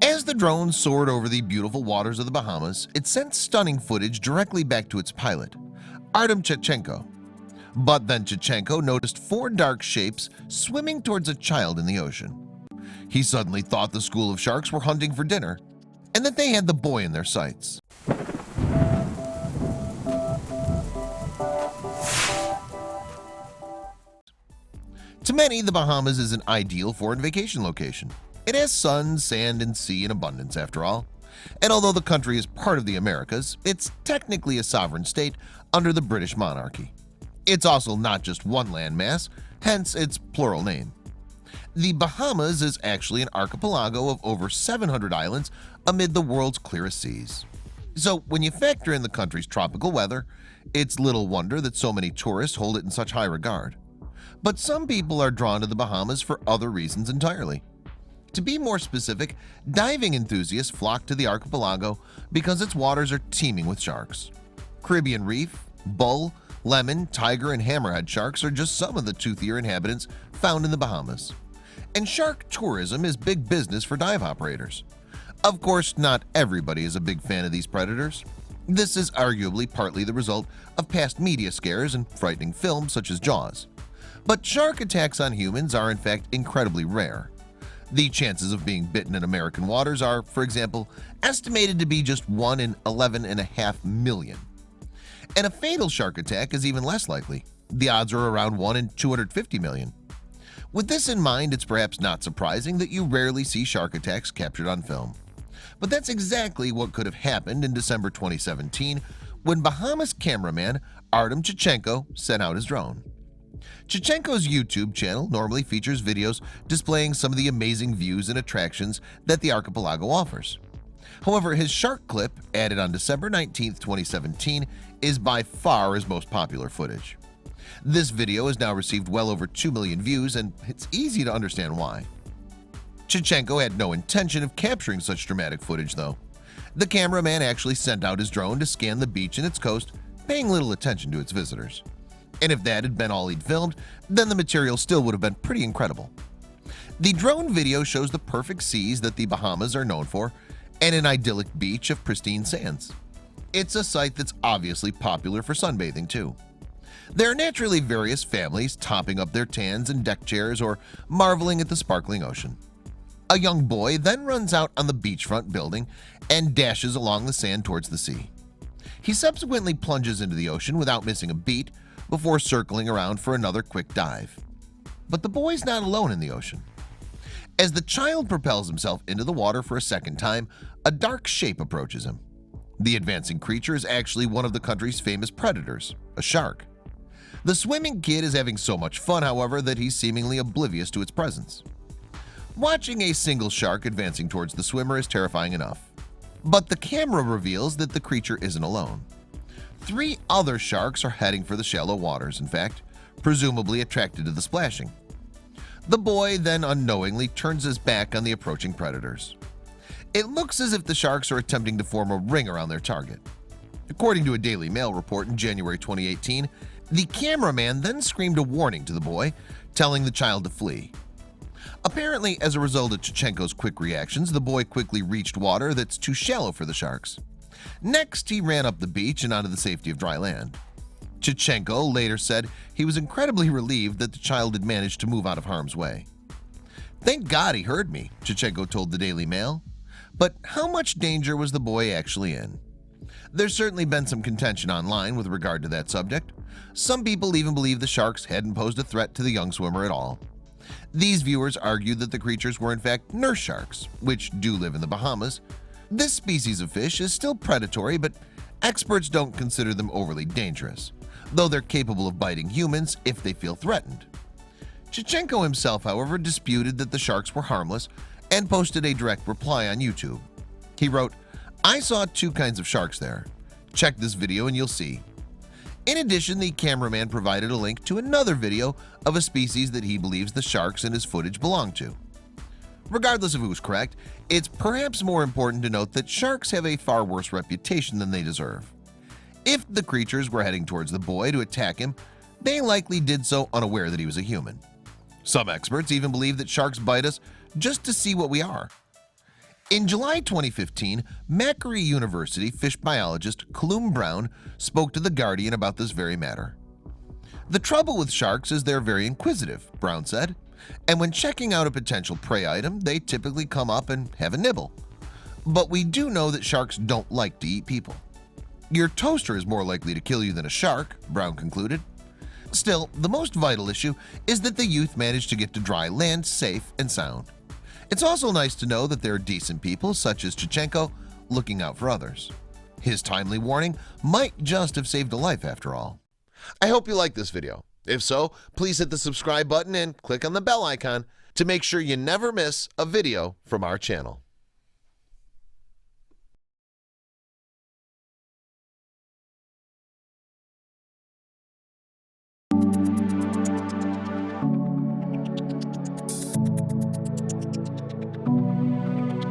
As the drone soared over the beautiful waters of the Bahamas, it sent stunning footage directly back to its pilot, Artem Chechenko. But then Chechenko noticed four dark shapes swimming towards a child in the ocean. He suddenly thought the school of sharks were hunting for dinner and that they had the boy in their sights. To many, the Bahamas is an ideal foreign vacation location. It has sun, sand, and sea in abundance after all. And although the country is part of the Americas, it's technically a sovereign state under the British monarchy. It's also not just one landmass, hence its plural name. The Bahamas is actually an archipelago of over 700 islands amid the world's clearest seas. So when you factor in the country's tropical weather, it's little wonder that so many tourists hold it in such high regard. But some people are drawn to the Bahamas for other reasons entirely. To be more specific, diving enthusiasts flock to the archipelago because its waters are teeming with sharks. Caribbean reef, bull, lemon, tiger, and hammerhead sharks are just some of the toothier inhabitants found in the Bahamas. And shark tourism is big business for dive operators. Of course, not everybody is a big fan of these predators. This is arguably partly the result of past media scares and frightening films such as Jaws. But shark attacks on humans are in fact incredibly rare. The chances of being bitten in American waters are, for example, estimated to be just 1 in 11.5 million. And a fatal shark attack is even less likely. The odds are around 1 in 250 million. With this in mind, it's perhaps not surprising that you rarely see shark attacks captured on film. But that's exactly what could have happened in December 2017 when Bahamas cameraman Artem Chechenko sent out his drone. Chechenko's YouTube channel normally features videos displaying some of the amazing views and attractions that the archipelago offers. However, his shark clip, added on December 19, 2017, is by far his most popular footage. This video has now received well over 2 million views, and it's easy to understand why. Chechenko had no intention of capturing such dramatic footage, though. The cameraman actually sent out his drone to scan the beach and its coast, paying little attention to its visitors. And if that had been all he'd filmed, then the material still would have been pretty incredible. The drone video shows the perfect seas that the Bahamas are known for and an idyllic beach of pristine sands. It's a site that's obviously popular for sunbathing too. There are naturally various families topping up their tans in deck chairs or marveling at the sparkling ocean. A young boy then runs out on the beachfront building and dashes along the sand towards the sea. He subsequently plunges into the ocean without missing a beat before circling around for another quick dive. But the boy's not alone in the ocean. As the child propels himself into the water for a second time, a dark shape approaches him. The advancing creature is actually one of the country's famous predators, a shark. The swimming kid is having so much fun, however, that he's seemingly oblivious to its presence. Watching a single shark advancing towards the swimmer is terrifying enough. But the camera reveals that the creature isn't alone. 3 other sharks are heading for the shallow waters, in fact, presumably attracted to the splashing. The boy then unknowingly turns his back on the approaching predators. It looks as if the sharks are attempting to form a ring around their target. According to a Daily Mail report in January 2018, the cameraman then screamed a warning to the boy, telling the child to flee. Apparently, as a result of Chechenko's quick reactions, the boy quickly reached water that's too shallow for the sharks. Next, he ran up the beach and onto the safety of dry land. Chechenko later said he was incredibly relieved that the child had managed to move out of harm's way. "Thank God he heard me," Chechenko told the Daily Mail. But how much danger was the boy actually in? There's certainly been some contention online with regard to that subject. Some people even believe the sharks hadn't posed a threat to the young swimmer at all. These viewers argued that the creatures were in fact nurse sharks, which do live in the Bahamas. This species of fish is still predatory, but experts don't consider them overly dangerous, though they're capable of biting humans if they feel threatened. Chechenko himself, however, disputed that the sharks were harmless and posted a direct reply on YouTube. He wrote, "I saw 2 kinds of sharks there. Check this video and you'll see." In addition, the cameraman provided a link to another video of a species that he believes the sharks in his footage belong to. Regardless of who was correct, it's perhaps more important to note that sharks have a far worse reputation than they deserve. If the creatures were heading towards the boy to attack him, they likely did so unaware that he was a human. Some experts even believe that sharks bite us just to see what we are. In July 2015, Macquarie University fish biologist Colume Brown spoke to The Guardian about this very matter. "The trouble with sharks is they're very inquisitive," Brown said, "and when checking out a potential prey item, they typically come up and have a nibble. But we do know that sharks don't like to eat people." "Your toaster is more likely to kill you than a shark," Brown concluded. Still, the most vital issue is that the youth managed to get to dry land safe and sound. It's also nice to know that there are decent people, such as Chichenko, looking out for others. His timely warning might just have saved a life after all. I hope you like this video. If so, please hit the subscribe button and click on the bell icon to make sure you never miss a video from our channel.